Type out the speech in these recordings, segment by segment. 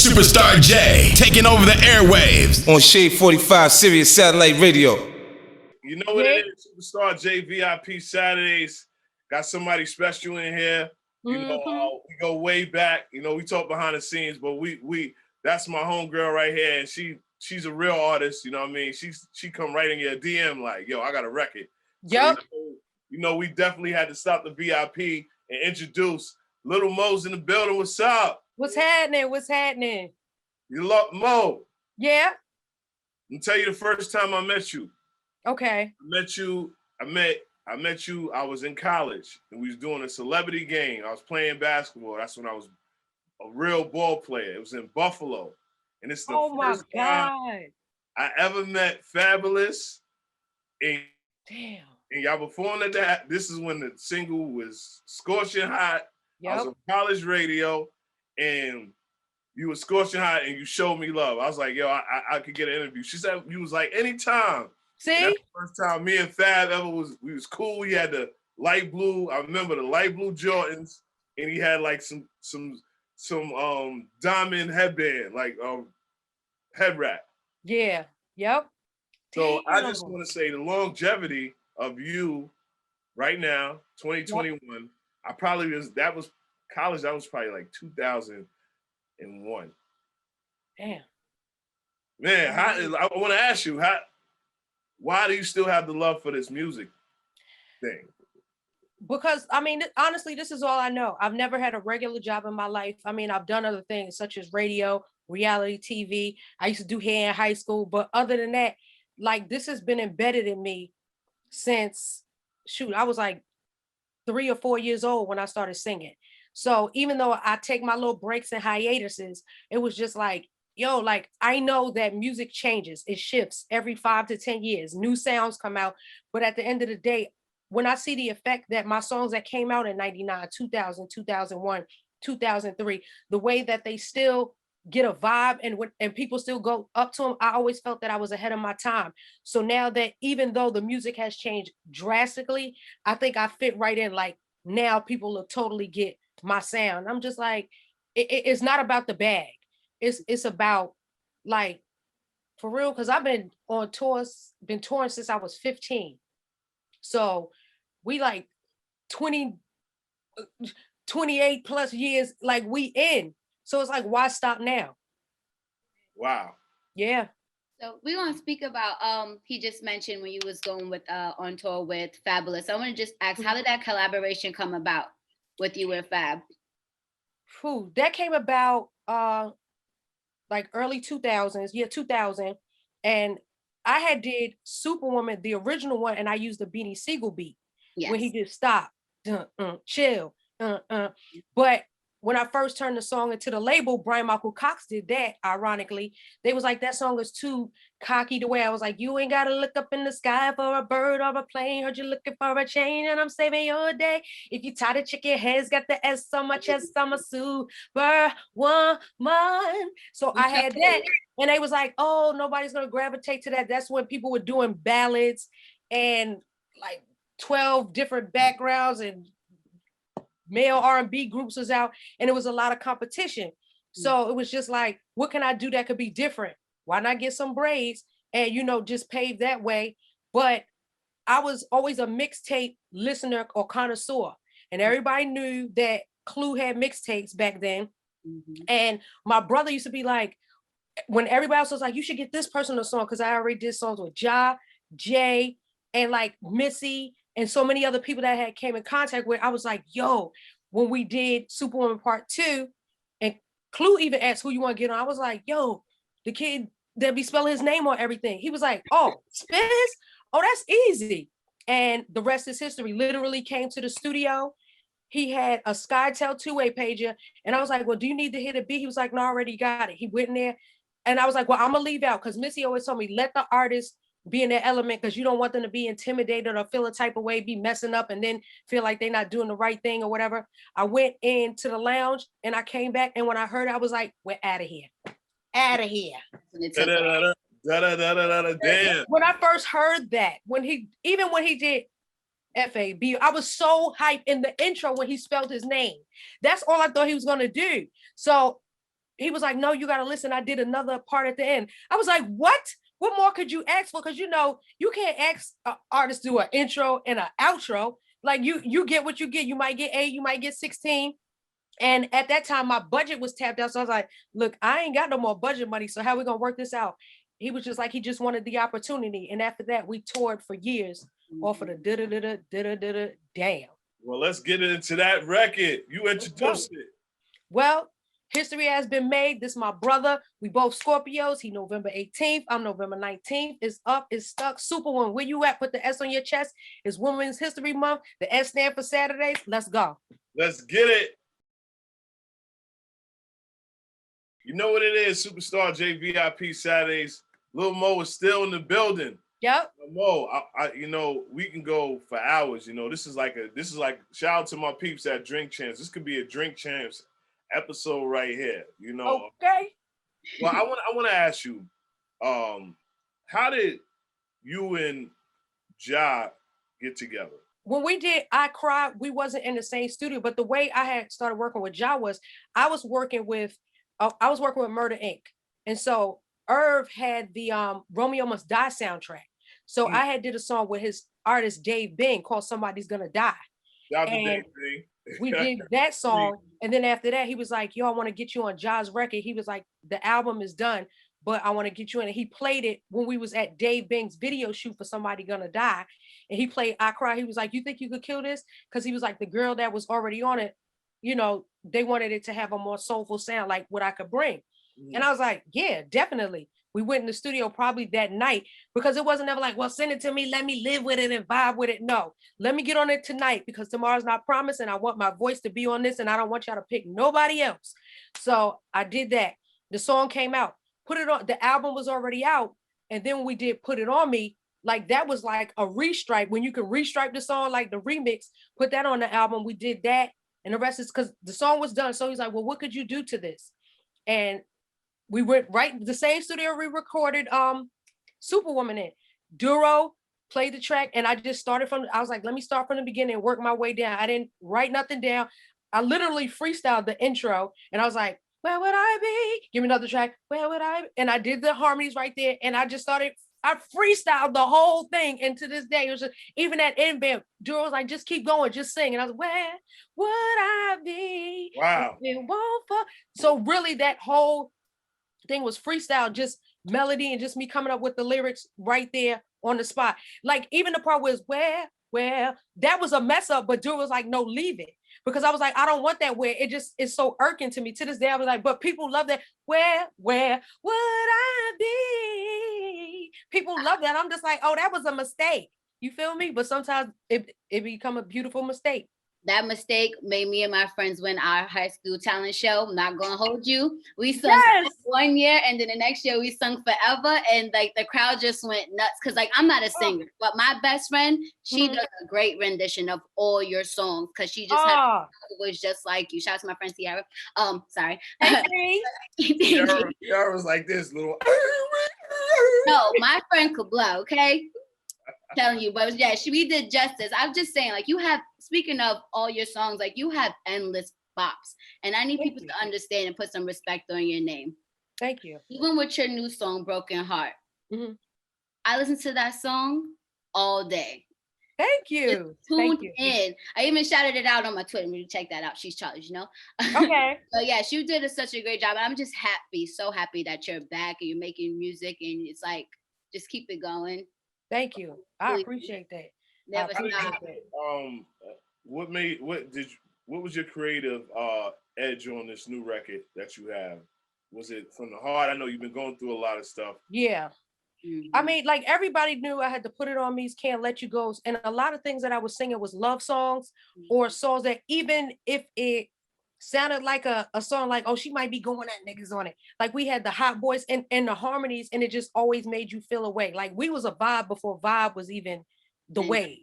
Superstar J, taking over the airwaves. On Shade 45 Sirius Satellite Radio. You know what it is, Superstar J VIP Saturdays. Got somebody special in here. You know, we go way back. You know, we talk behind the scenes, but we that's my homegirl right here, and she's a real artist. You know what I mean? She come right in your DM like, yo, I got a record. Yep. So, you know, we definitely had to stop the VIP and introduce Little Mo's in the building. What's up? What's happening? What's happening? You love Mo. Yeah. I'll tell you the first time I met you. Okay. I met you. I was in college and we was doing a celebrity game. I was playing basketball. That's when I was a real ball player. It was in Buffalo. And it's the first time I ever met Fabolous. And y'all performed that. This is when the single was scorching hot. Yep. I was on college radio and you were scorching hot and you showed me love. I was like, yo, I could get an interview. She said, you was like, anytime. See? That's the first time me and Fab we was cool. We had the light blue. I remember the light blue Jordans, and he had like some diamond headband, like head wrap. Yeah. Yep. So I just want to say the longevity of you right now, 2021. Yep. That was college. That was probably like 2001. Damn. Man, I want to ask you, why do you still have the love for this music thing? Because, I mean, honestly, this is all I know. I've never had a regular job in my life. I mean, I've done other things such as radio, reality TV. I used to do hair in high school. But other than that, like, this has been embedded in me since, I was like 3 or 4 years old when I started singing. So even though I take my little breaks and hiatuses, it was just like, yo, like, I know that music changes. It shifts every 5 to 10 years. New sounds come out. But at the end of the day, when I see the effect that my songs that came out in 99, 2000, 2001, 2003, the way that they still get a vibe and people still go up to them, I always felt that I was ahead of my time. So now that even though the music has changed drastically, I think I fit right in. Like, now people will totally get my sound. I'm just like, it's not about the bag. It's about, like, for real, because I've been on tours, been touring since I was 15. So we like 28 plus years, like, we in. So it's like, why stop now? Wow. Yeah. So we want to speak about, he just mentioned when you was going with on tour with Fabolous. I want to just ask, how did that collaboration come about with you and Fab? That came about like early 2000s, 2000. And I had did Superwoman, the original one, and I used the Beanie Siegel beat. Yes. When he did stop, chill, But when I first turned the song into the label, Brian Michael Cox did that, ironically. They was like, that song is too cocky the way I was like, you ain't gotta look up in the sky for a bird or a plane. Heard you looking for a chain and I'm saving your day. If you tie the chicken heads, got the S on my chest, I'm a Superwoman. So I had that. And they was like, oh, nobody's gonna gravitate to that. That's when people were doing ballads and like 12 different backgrounds and male R&B groups was out, and it was a lot of competition. So it was just like, what can I do that could be different? Why not get some braids and, just pave that way? But I was always a mixtape listener or connoisseur, and everybody knew that Clue had mixtapes back then. Mm-hmm. And my brother used to be like, when everybody else was like, you should get this person a song, because I already did songs with Ja, Jay, and like Missy, and so many other people that I had came in contact with. I was like, yo, when we did Superwoman Part 2, and Clue even asked who you want to get on, I was like, yo, the kid that be spelling his name on everything. He was like, oh, Spiz? Oh, that's easy. And the rest is history. Literally came to the studio. He had a SkyTel two-way pager. And I was like, well, do you need to hit a beat? He was like, no, I already got it. He went in there. And I was like, well, I'm going to leave out, because Missy always told me, let the artist be in their element, because you don't want them to be intimidated or feel a type of way, be messing up, and then feel like they're not doing the right thing or whatever. I went into the lounge and I came back, and when I heard it, I was like, we're out of here. Out of here. Damn. When I first heard that, when he did F-A-B, I was so hyped in the intro when he spelled his name. That's all I thought he was going to do. So he was like, no, you got to listen. I did another part at the end. I was like, what? What more could you ask for? Because, you know, you can't ask an artist to do an intro and an outro. Like you get what you get. You might get 8, you might get 16. And at that time, my budget was tapped out. So I was like, look, I ain't got no more budget money. So how we going to work this out? He was just like, he just wanted the opportunity. And after that, we toured for years off of the da-da-da-da-da-da-da. Damn. Well, let's get into that record. You introduced it. Well, history has been made. This is my brother. We both Scorpios. He November 18th. I'm November 19th. It's up. It's stuck. Superwoman. Where you at? Put the S on your chest. It's Women's History Month. The S stand for Saturdays. Let's go. Let's get it. You know what it is, Superstar JVIP Saturdays. Lil Mo is still in the building. Yep. Mo, you know, we can go for hours. You know, this is like shout out to my peeps at Drink Champs. This could be a Drink Champs episode right here. You know. Okay. Well, I want to ask you, how did you and Ja get together? When we did I Cried, we wasn't in the same studio, but the way I had started working with Ja was I was working with Murder Inc. And so Irv had the Romeo Must Die soundtrack. So I had did a song with his artist Dave Bing called Somebody's Gonna Die. And we did that song. And then after that, he was like, yo, I want to get you on Ja's record. He was like, the album is done, but I want to get you in. And he played it when we was at Dave Bing's video shoot for Somebody Gonna Die. And he played I Cry. He was like, you think you could kill this? Because he was like, the girl that was already on it, you know, they wanted it to have a more soulful sound, like what I could bring. And I was like, yeah, definitely. We went in the studio probably that night because it wasn't ever like, well, send it to me. Let me live with it and vibe with it. No, let me get on it tonight because tomorrow's not promised and I want my voice to be on this and I don't want y'all to pick nobody else. So I did that. The song came out, put it on. The album was already out. And then we did Put It On Me. Like that was like a restripe when you can restripe the song, like the remix, put that on the album. We did that. And the rest is because the song was done. So he's like, well, what could you do to this? And we went right the same studio we recorded Superwoman in. Duro played the track and I just started I was like, let me start from the beginning and work my way down. I didn't write nothing down. I literally freestyled the intro and I was like, where would I be? Give me another track. Where would I be? And I did the harmonies right there. And I freestyled the whole thing. And to this day, it was just, even that end band, Duro was like, just keep going, just sing. And I was like, where would I be? Wow. So really that whole thing was freestyle, just melody and just me coming up with the lyrics right there on the spot. Like even the part was where, that was a mess up, but Duro was like, no, leave it. Because I was like, I don't want that where it just is so irking to me. To this day, I was like, but people love that. Where would I be? People love that. I'm just like, oh, that was a mistake. You feel me? But sometimes it become a beautiful mistake. That mistake made me and my friends win our high school talent show. I'm not gonna hold you. We sung one year and then the next year we sung Forever and like the crowd just went nuts because like I'm not a singer, but my best friend, she does a great rendition of all your songs because she just was just like you. Shout out to my friend Tiara. Sorry. Tiara was like this little. No, my friend could blow, okay? Telling you, but yeah, we did justice. I'm just saying, like you have, speaking of all your songs, like you have endless bops, and I need people to understand and put some respect on your name. Thank you. Even with your new song, Broken Heart, I listen to that song all day. Thank you. Tuned in. I even shouted it out on my Twitter. You check that out. She's Charles, you know. Okay. So yeah, she did such a great job. I'm just happy, so happy that you're back and you're making music, and it's like just keep it going. Thank you. I appreciate that. Never stop. What was your creative edge on this new record that you have? Was it from the heart? I know you've been going through a lot of stuff. Yeah. I mean, like everybody knew I had to Put It On Me's Can't Let You Go. And a lot of things that I was singing was love songs or songs that even if it sounded like a song like, oh, she might be going at niggas on it. Like we had the hot voice and the harmonies and it just always made you feel away. Like we was a vibe before vibe was even the wave.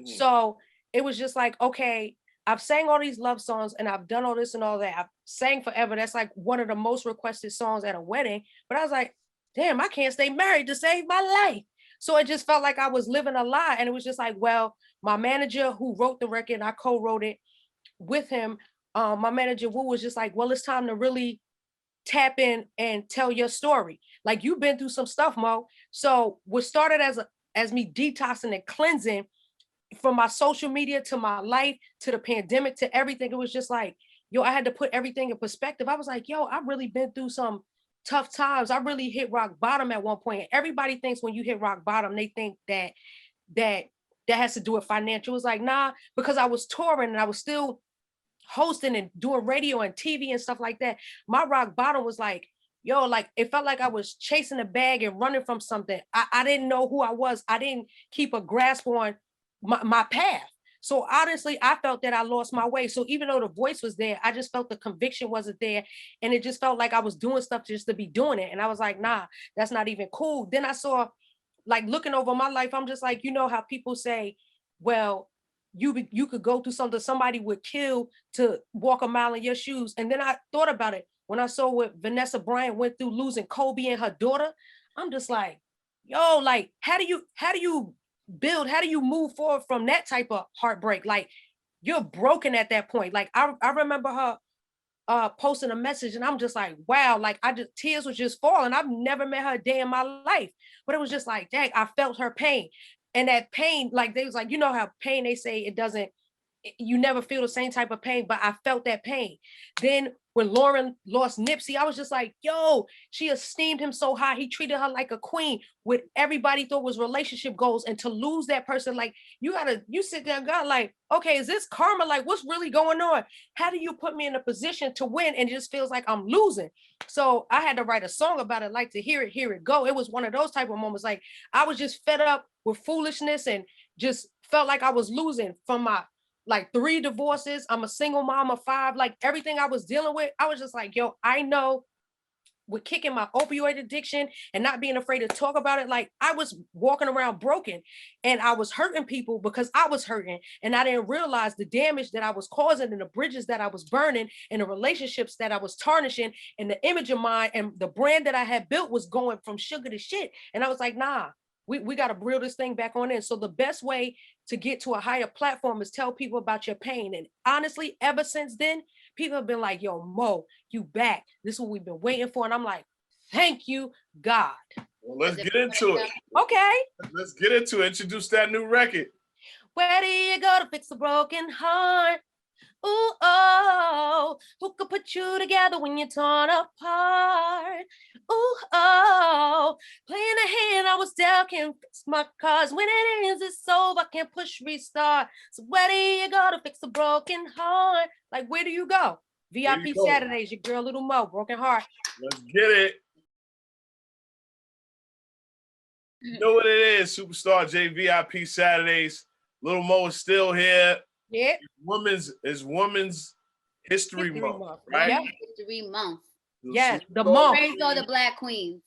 So it was just like, okay, I've sang all these love songs and I've done all this and all that. I've sang Forever. That's like one of the most requested songs at a wedding. But I was like, damn, I can't stay married to save my life. So it just felt like I was living a lie. And it was just like, well, my manager who wrote the record, I co-wrote it with him. My manager Wu was just like, well, it's time to really tap in and tell your story. Like you've been through some stuff, Mo. So what started as me detoxing and cleansing from my social media to my life to the pandemic to everything, it was just like, yo, I had to put everything in perspective. I was like, yo, I've really been through some tough times. I really hit rock bottom at one point. Everybody thinks when you hit rock bottom, they think that has to do with financial. It was like, nah, because I was touring and I was still hosting and doing radio and TV and stuff like that. My rock bottom was like, yo, like it felt like I was chasing a bag and running from something. I didn't know who I was. I didn't keep a grasp on my path. So honestly, I felt that I lost my way. So even though the voice was there, I just felt the conviction wasn't there. And it just felt like I was doing stuff just to be doing it. And I was like, nah, that's not even cool. Then I saw, like looking over my life, I'm just like, you know how people say, well, you could go through something somebody would kill to walk a mile in your shoes. And then I thought about it. When I saw what Vanessa Bryant went through losing Kobe and her daughter, I'm just like, yo, like, how do you build, how do you move forward from that type of heartbreak? Like you're broken at that point. Like I remember her posting a message and I'm just like, wow, like tears was just falling. I've never met her a day in my life, but it was just like, dang, I felt her pain. And that pain, like they was like, you know how pain, they say you never feel the same type of pain, but I felt that pain. Then when Lauren lost Nipsey, I was just like, yo, she esteemed him so high. He treated her like a queen. What everybody thought was relationship goals. And to lose that person, like you sit there and go like, okay, is this karma? Like what's really going on? How do you put me in a position to win? And it just feels like I'm losing. So I had to write a song about it, like to hear it go. It was one of those type of moments. Like I was just fed up with foolishness and just felt like I was losing from my like 3 divorces. I'm a single mom of 5, like everything I was dealing with. I was just like, yo, I know with kicking my opioid addiction and not being afraid to talk about it. Like I was walking around broken and I was hurting people because I was hurting. And I didn't realize the damage that I was causing and the bridges that I was burning and the relationships that I was tarnishing and the image of mine and the brand that I had built was going from sugar to shit. And I was like, nah, we got to reel this thing back on in. So the best way to get to a higher platform is tell people about your pain. And honestly, ever since then, people have been like, yo, Mo, you back. This is what we've been waiting for. And I'm like, thank you, God. Well, let's get into it. Okay. Let's get into it. Introduce that new record. Where do you go to fix a broken heart? Ooh, oh, who could put you together when you're torn apart? Ooh, oh, playing a hand I was dealt can't fix my cards. When it ends, it's over, can't push restart. So where do you go to fix a broken heart? Like, where do you go? VIP Saturdays, your girl Little Mo, Broken Heart. Let's get it. You know what it is, Superstar J, VIP Saturdays. Little Mo is still here. Yeah. It's Women's History Month, right? Yeah. History Month. Yes, the month. Praise all the Black queens.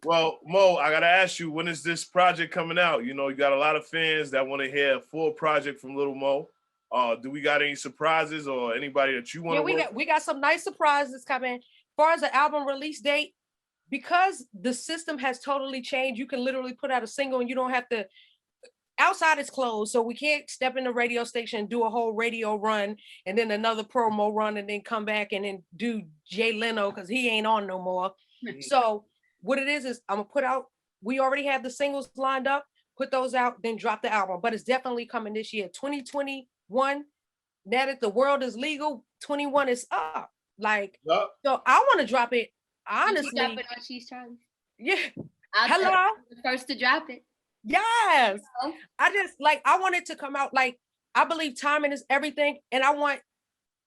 Well, Mo, I gotta ask you, when is this project coming out? You know, you got a lot of fans that want to hear a full project from Little Mo. Do we got any surprises or anybody that you want to? Yeah, we got some nice surprises coming. As far as the album release date, because the system has totally changed, you can literally put out a single and you don't have to. Outside is closed, so we can't step in the radio station and do a whole radio run and then another promo run and then come back and then do Jay Leno because he ain't on no more. So what it is I'm gonna put out, we already have the singles lined up, put those out, then drop the album. But it's definitely coming this year, 2021. Now that the world is legal, 21 is up. Like, so I want to drop it, honestly. You drop it on Cheese Charlie? Yeah. Hello? The first to drop it. Yes. I want it to come out, like, I believe timing is everything. And I want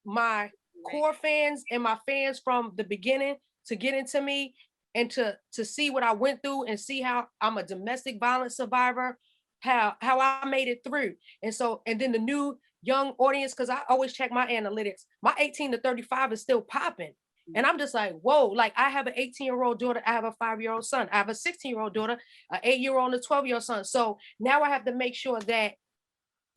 my core fans and my fans from the beginning to get into me and to see what I went through and see how I'm a domestic violence survivor, how I made it through. And then the new young audience, because I always check my analytics, my 18 to 35 is still popping. And I'm just like, whoa, like I have an 18-year-old daughter, I have a 5-year-old son, I have a 16-year-old daughter, an 8-year-old and a 12-year-old son. So now I have to make sure that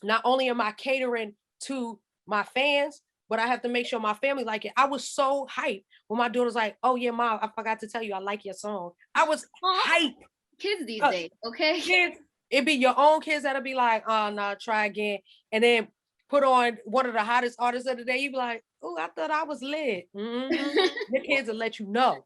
not only am I catering to my fans, but I have to make sure my family like it. I was so hyped when my daughter's like, oh yeah, Mom, I forgot to tell you I like your song. I was hyped. Kids these days, okay? Kids, it'd be your own kids that'll be like, oh no, try again. And then put on one of the hottest artists of the day, you be like, oh, I thought I was lit. The kids will let you know.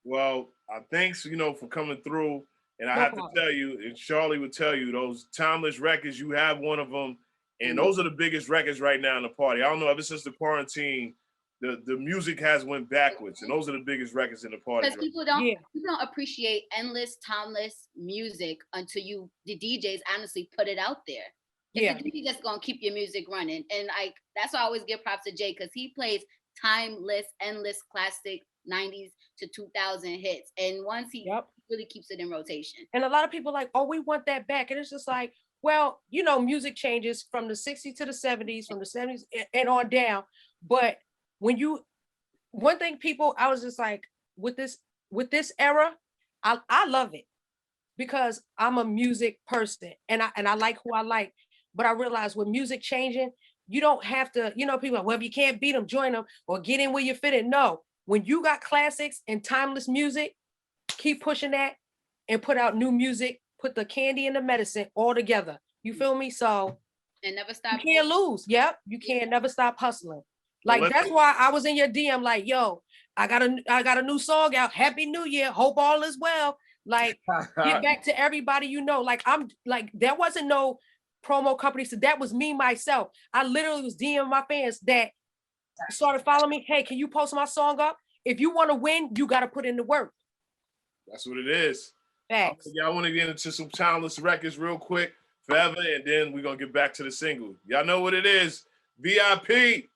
Well, thanks, for coming through. And I have to tell you, and Charlie would tell you, those timeless records, you have one of them. And those are the biggest records right now in the party. I don't know, ever since the quarantine, the music has went backwards. And those are the biggest records in the party. Because people don't appreciate endless, timeless music until the DJs honestly put it out there. If the DJ just gonna keep your music running. And that's why I always give props to Jay, because he plays timeless, endless, classic 90s to 2000 hits. And once he really keeps it in rotation. And a lot of people like, oh, we want that back. And it's just like, well, music changes from the 60s to the 70s, from the 70s and on down. But one thing I was just like, with this era, I love it because I'm a music person and I like who I like. But I realize with music changing, you don't have to, people are, well, if you can't beat them, join them or get in where you fit in. No, when you got classics and timeless music, keep pushing that and put out new music, put the candy and the medicine all together. You feel me? So and never stop. You can't lose. Yep. You can't never stop hustling. Like that's why I was in your DM like, yo, I got a new song out. Happy New Year. Hope all is well. Like get back to everybody Like I'm like there wasn't no promo company. So that was me myself. I literally was DMing my fans that started following me. Hey, can you post my song up? If you want to win, you got to put in the work. That's what it is. Thanks. Y'all want to get into some timeless records real quick, forever, and then we're going to get back to the single. Y'all know what it is. VIP.